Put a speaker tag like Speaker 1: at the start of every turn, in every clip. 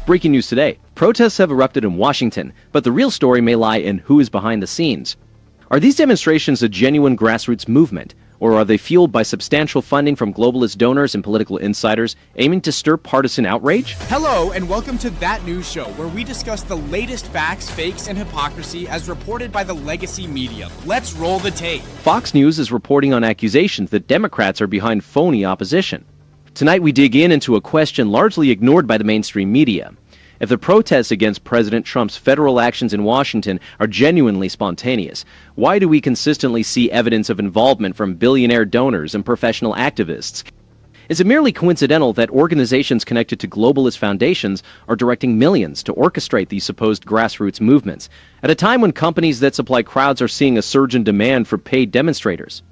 Speaker 1: Breaking news today. Protests have erupted in Washington, but the real story may lie in who is behind the scenes. Are these demonstrations a genuine grassroots movement, or are they fueled by substantial funding from globalist donors and political insiders aiming to stir partisan outrage?
Speaker 2: Hello, and welcome to That News Show, where we discuss the latest facts, fakes, and hypocrisy as reported by the legacy media. Let's roll the tape.
Speaker 1: Fox News is reporting on accusations that Democrats are behind phony opposition. Tonight we dig into a question largely ignored by the mainstream media. If the protests against President Trump's federal actions in Washington are genuinely spontaneous, why do we consistently see evidence of involvement from billionaire donors and professional activists? Is it merely coincidental that organizations connected to globalist foundations are directing millions to orchestrate these supposed grassroots movements, at a time when companies that supply crowds are seeing a surge in demand for paid demonstrators?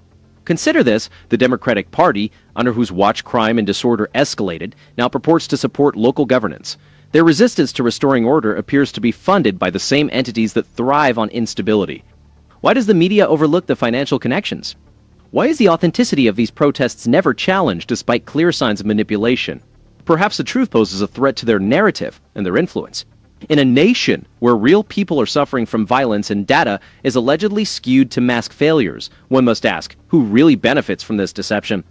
Speaker 1: Consider this: the Democratic Party, under whose watch crime and disorder escalated, now purports to support local governance. Their resistance to restoring order appears to be funded by the same entities that thrive on instability. Why does the media overlook the financial connections? Why is the authenticity of these protests never challenged despite clear signs of manipulation? Perhaps the truth poses a threat to their narrative and their influence. In a nation where real people are suffering from violence and data is allegedly skewed to mask failures, one must ask, who really benefits from this deception?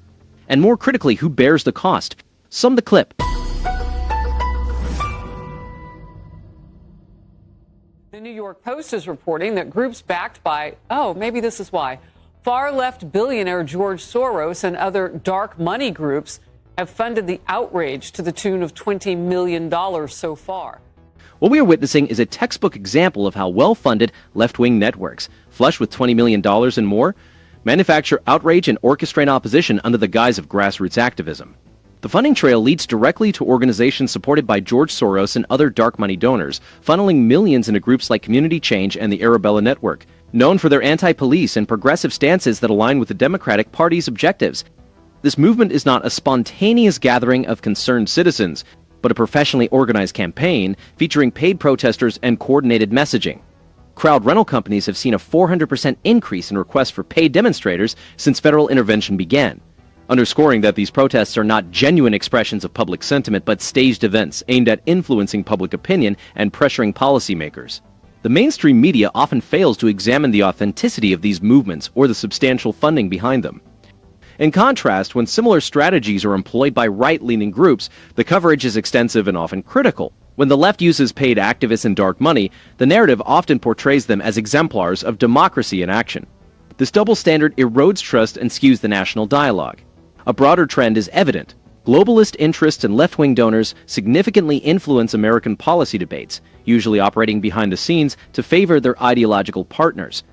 Speaker 1: And more critically, who bears the cost? Sum the clip.
Speaker 3: The New York Post is reporting that groups backed by, maybe this is why, far-left billionaire George Soros and other dark money groups have funded the outrage to the tune of $20 million so far.
Speaker 1: What we are witnessing is a textbook example of how well-funded left-wing networks, flush with $20 million and more, manufacture outrage and orchestrate opposition under the guise of grassroots activism. The funding trail leads directly to organizations supported by George Soros and other dark money donors, funneling millions into groups like Community Change and the Arabella Network, known for their anti-police and progressive stances that align with the Democratic Party's objectives. This movement is not a spontaneous gathering of concerned citizens, but a professionally organized campaign featuring paid protesters and coordinated messaging. Crowd rental companies have seen a 400% increase in requests for paid demonstrators since federal intervention began, underscoring that these protests are not genuine expressions of public sentiment but staged events aimed at influencing public opinion and pressuring policymakers. The mainstream media often fails to examine the authenticity of these movements or the substantial funding behind them. In contrast, when similar strategies are employed by right-leaning groups, the coverage is extensive and often critical. When the left uses paid activists and dark money, the narrative often portrays them as exemplars of democracy in action. This double standard erodes trust and skews the national dialogue. A broader trend is evident. Globalist interests and left-wing donors significantly influence American policy debates, usually operating behind the scenes to favor their ideological partners.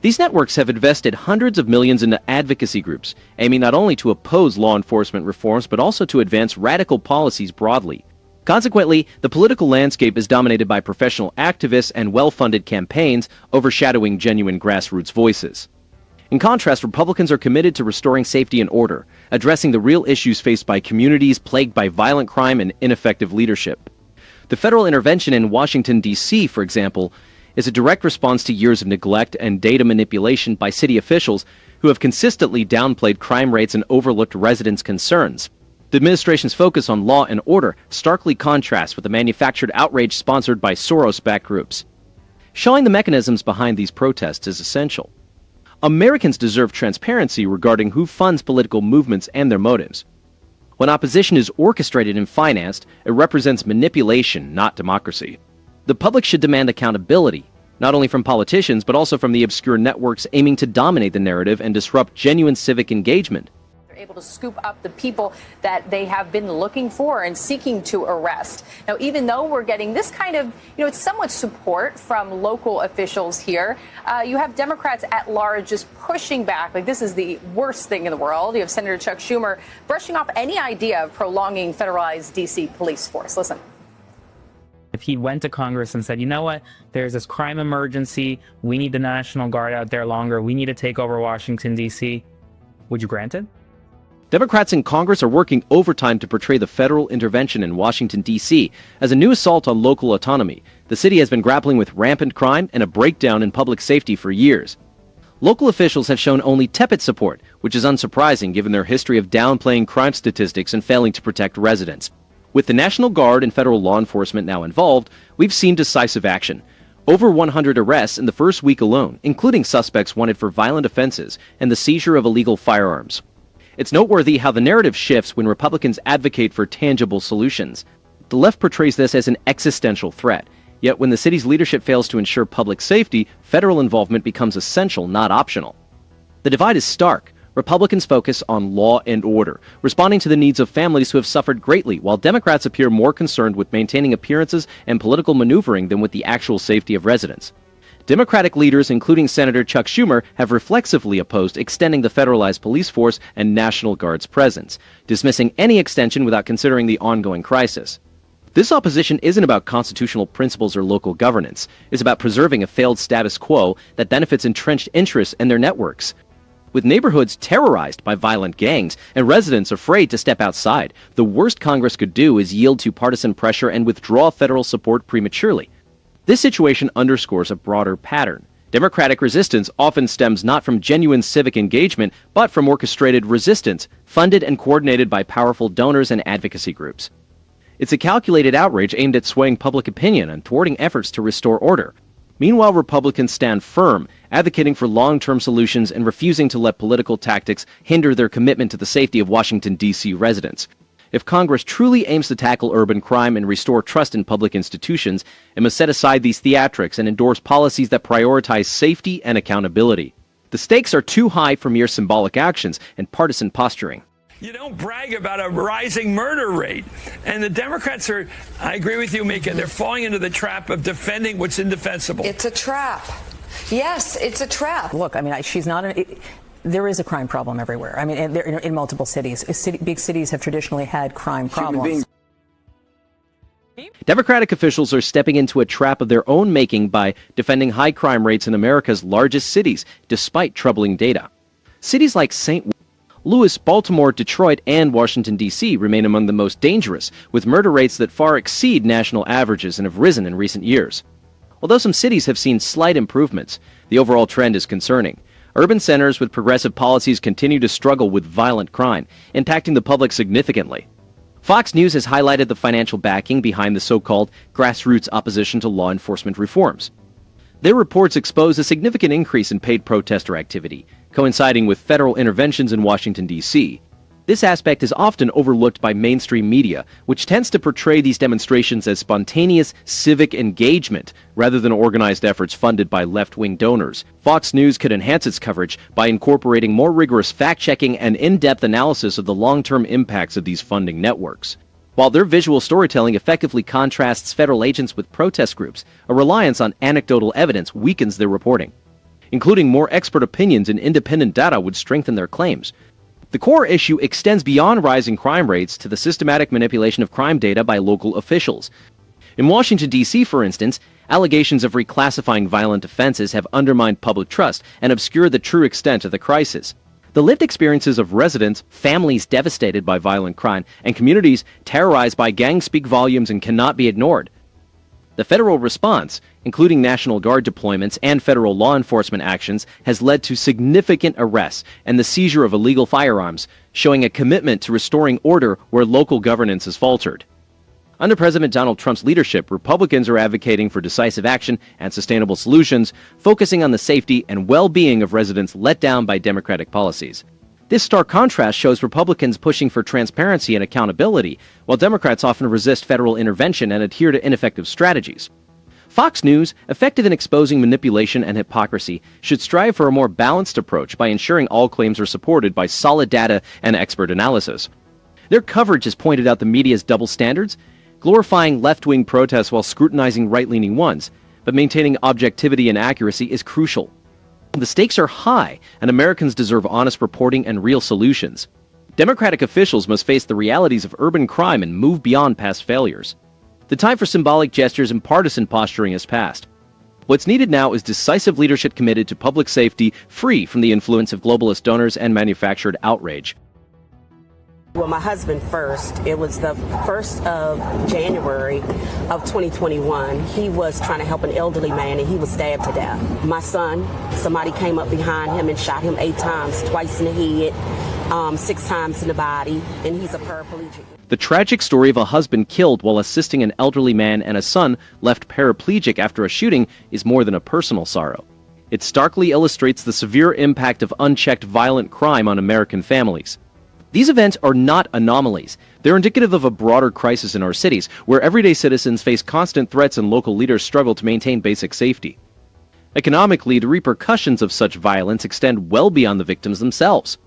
Speaker 1: These networks have invested hundreds of millions into advocacy groups, aiming not only to oppose law enforcement reforms but also to advance radical policies broadly. Consequently, the political landscape is dominated by professional activists and well-funded campaigns, overshadowing genuine grassroots voices. In contrast, Republicans are committed to restoring safety and order, addressing the real issues faced by communities plagued by violent crime and ineffective leadership. The federal intervention in Washington, D.C., for example, is a direct response to years of neglect and data manipulation by city officials who have consistently downplayed crime rates and overlooked residents' concerns. The administration's focus on law and order starkly contrasts with the manufactured outrage sponsored by Soros-backed groups. Showing the mechanisms behind these protests is essential. Americans deserve transparency regarding who funds political movements and their motives. When opposition is orchestrated and financed, it represents manipulation, not democracy. The public should demand accountability, not only from politicians but also from the obscure networks aiming to dominate the narrative and disrupt genuine civic engagement.
Speaker 4: They're able to scoop up the people that they have been looking for and seeking to arrest. Now, even though we're getting this kind of, it's somewhat support from local officials here, you have Democrats at large just pushing back. Like, this is the worst thing in the world. You have Senator Chuck Schumer brushing off any idea of prolonging federalized D.C. police force. Listen.
Speaker 5: If he went to Congress and said, you know what, there's this crime emergency, we need the National Guard out there longer, we need to take over Washington, D.C., would you grant it?
Speaker 1: Democrats in Congress are working overtime to portray the federal intervention in Washington, D.C. as a new assault on local autonomy. The city has been grappling with rampant crime and a breakdown in public safety for years. Local officials have shown only tepid support, which is unsurprising given their history of downplaying crime statistics and failing to protect residents. With the National Guard and federal law enforcement now involved, we've seen decisive action. Over 100 arrests in the first week alone, including suspects wanted for violent offenses and the seizure of illegal firearms. It's noteworthy how the narrative shifts when Republicans advocate for tangible solutions. The left portrays this as an existential threat, yet when the city's leadership fails to ensure public safety, federal involvement becomes essential, not optional. The divide is stark. Republicans focus on law and order, responding to the needs of families who have suffered greatly, while Democrats appear more concerned with maintaining appearances and political maneuvering than with the actual safety of residents. Democratic leaders, including Senator Chuck Schumer, have reflexively opposed extending the federalized police force and National Guard's presence, dismissing any extension without considering the ongoing crisis. This opposition isn't about constitutional principles or local governance. It's about preserving a failed status quo that benefits entrenched interests and their networks. With neighborhoods terrorized by violent gangs and residents afraid to step outside, the worst Congress could do is yield to partisan pressure and withdraw federal support prematurely. This situation underscores a broader pattern. Democratic resistance often stems not from genuine civic engagement, but from orchestrated resistance, funded and coordinated by powerful donors and advocacy groups. It's a calculated outrage aimed at swaying public opinion and thwarting efforts to restore order. Meanwhile, Republicans stand firm, advocating for long-term solutions and refusing to let political tactics hinder their commitment to the safety of Washington, D.C. residents. If Congress truly aims to tackle urban crime and restore trust in public institutions, it must set aside these theatrics and endorse policies that prioritize safety and accountability. The stakes are too high for mere symbolic actions and partisan posturing.
Speaker 6: You don't brag about a rising murder rate. And the Democrats are, I agree with you, Mika, they're falling into the trap of defending what's indefensible.
Speaker 7: It's a trap. Yes, it's a trap.
Speaker 8: Look, I mean, she's not there is a crime problem everywhere. I mean, in multiple cities. Big cities have traditionally had crime problems.
Speaker 1: Democratic officials are stepping into a trap of their own making by defending high crime rates in America's largest cities, despite troubling data. Cities like St. Louis, Baltimore, Detroit, and Washington, D.C. remain among the most dangerous, with murder rates that far exceed national averages and have risen in recent years. Although some cities have seen slight improvements, the overall trend is concerning. Urban centers with progressive policies continue to struggle with violent crime, impacting the public significantly. Fox News has highlighted the financial backing behind the so-called grassroots opposition to law enforcement reforms. Their reports expose a significant increase in paid protester activity, coinciding with federal interventions in Washington, D.C. This aspect is often overlooked by mainstream media, which tends to portray these demonstrations as spontaneous civic engagement rather than organized efforts funded by left-wing donors. Fox News could enhance its coverage by incorporating more rigorous fact-checking and in-depth analysis of the long-term impacts of these funding networks. While their visual storytelling effectively contrasts federal agents with protest groups, a reliance on anecdotal evidence weakens their reporting. Including more expert opinions and independent data would strengthen their claims. The core issue extends beyond rising crime rates to the systematic manipulation of crime data by local officials. In Washington, D.C., for instance, allegations of reclassifying violent offenses have undermined public trust and obscured the true extent of the crisis. The lived experiences of residents, families devastated by violent crime, and communities terrorized by gangs speak volumes and cannot be ignored. The federal response, including National Guard deployments and federal law enforcement actions, has led to significant arrests and the seizure of illegal firearms, showing a commitment to restoring order where local governance has faltered. Under President Donald Trump's leadership, Republicans are advocating for decisive action and sustainable solutions, focusing on the safety and well-being of residents let down by Democratic policies. This stark contrast shows Republicans pushing for transparency and accountability, while Democrats often resist federal intervention and adhere to ineffective strategies. Fox News, effective in exposing manipulation and hypocrisy, should strive for a more balanced approach by ensuring all claims are supported by solid data and expert analysis. Their coverage has pointed out the media's double standards, glorifying left-wing protests while scrutinizing right-leaning ones, but maintaining objectivity and accuracy is crucial. The stakes are high, and Americans deserve honest reporting and real solutions. Democratic officials must face the realities of urban crime and move beyond past failures. The time for symbolic gestures and partisan posturing has passed. What's needed now is decisive leadership committed to public safety, free from the influence of globalist donors and manufactured outrage.
Speaker 9: Well, my husband first. It was the 1st of January of 2021. He was trying to help an elderly man and he was stabbed to death. My son, somebody came up behind him and shot him 8 times, twice in the head, 6 times in the body, and he's a paraplegic.
Speaker 1: The tragic story of a husband killed while assisting an elderly man and a son left paraplegic after a shooting is more than a personal sorrow. It starkly illustrates the severe impact of unchecked violent crime on American families. These events are not anomalies. They're indicative of a broader crisis in our cities, where everyday citizens face constant threats and local leaders struggle to maintain basic safety. Economically, the repercussions of such violence extend well beyond the victims themselves.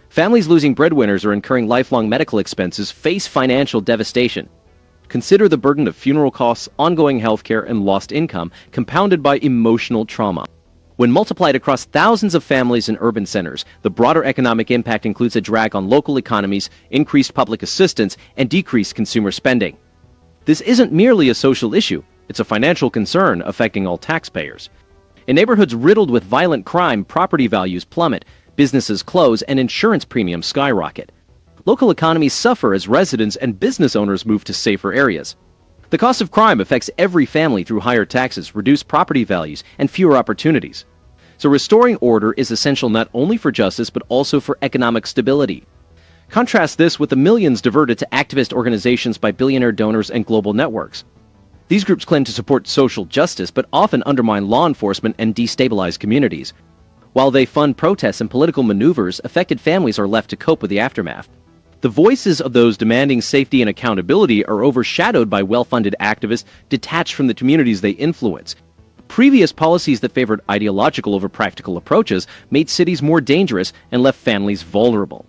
Speaker 1: Families losing breadwinners or incurring lifelong medical expenses face financial devastation. Consider the burden of funeral costs, ongoing healthcare, and lost income, compounded by emotional trauma. When multiplied across thousands of families in urban centers, the broader economic impact includes a drag on local economies, increased public assistance, and decreased consumer spending. This isn't merely a social issue, it's a financial concern affecting all taxpayers. In neighborhoods riddled with violent crime, property values plummet, businesses close, and insurance premiums skyrocket. Local economies suffer as residents and business owners move to safer areas. The cost of crime affects every family through higher taxes, reduced property values, and fewer opportunities. So restoring order is essential not only for justice but also for economic stability. Contrast this with the millions diverted to activist organizations by billionaire donors and global networks. These groups claim to support social justice but often undermine law enforcement and destabilize communities. While they fund protests and political maneuvers, affected families are left to cope with the aftermath. The voices of those demanding safety and accountability are overshadowed by well-funded activists detached from the communities they influence. Previous policies that favored ideological over practical approaches made cities more dangerous and left families vulnerable.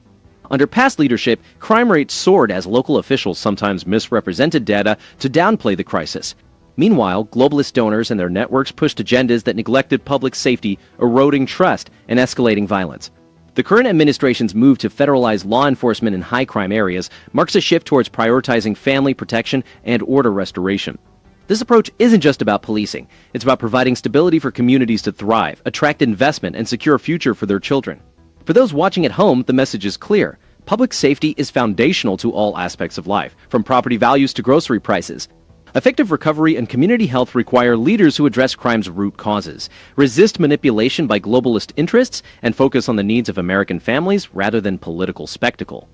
Speaker 1: Under past leadership, crime rates soared as local officials sometimes misrepresented data to downplay the crisis. Meanwhile, globalist donors and their networks pushed agendas that neglected public safety, eroding trust and escalating violence. The current administration's move to federalize law enforcement in high-crime areas marks a shift towards prioritizing family protection and order restoration. This approach isn't just about policing. It's about providing stability for communities to thrive, attract investment, and secure a future for their children. For those watching at home, the message is clear. Public safety is foundational to all aspects of life, from property values to grocery prices. Effective recovery and community health require leaders who address crime's root causes, resist manipulation by globalist interests, and focus on the needs of American families rather than political spectacle.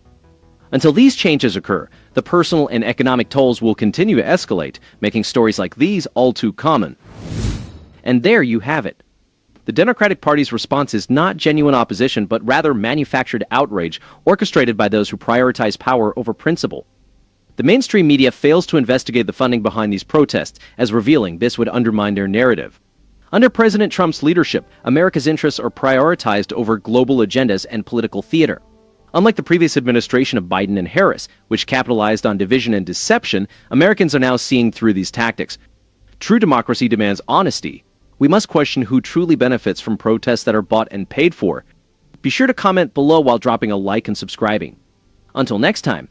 Speaker 1: Until these changes occur, the personal and economic tolls will continue to escalate, making stories like these all too common. And there you have it. The Democratic Party's response is not genuine opposition, but rather manufactured outrage orchestrated by those who prioritize power over principle. The mainstream media fails to investigate the funding behind these protests, as revealing this would undermine their narrative. Under President Trump's leadership, America's interests are prioritized over global agendas and political theater. Unlike the previous administration of Biden and Harris, which capitalized on division and deception, Americans are now seeing through these tactics. True democracy demands honesty. We must question who truly benefits from protests that are bought and paid for. Be sure to comment below while dropping a like and subscribing. Until next time.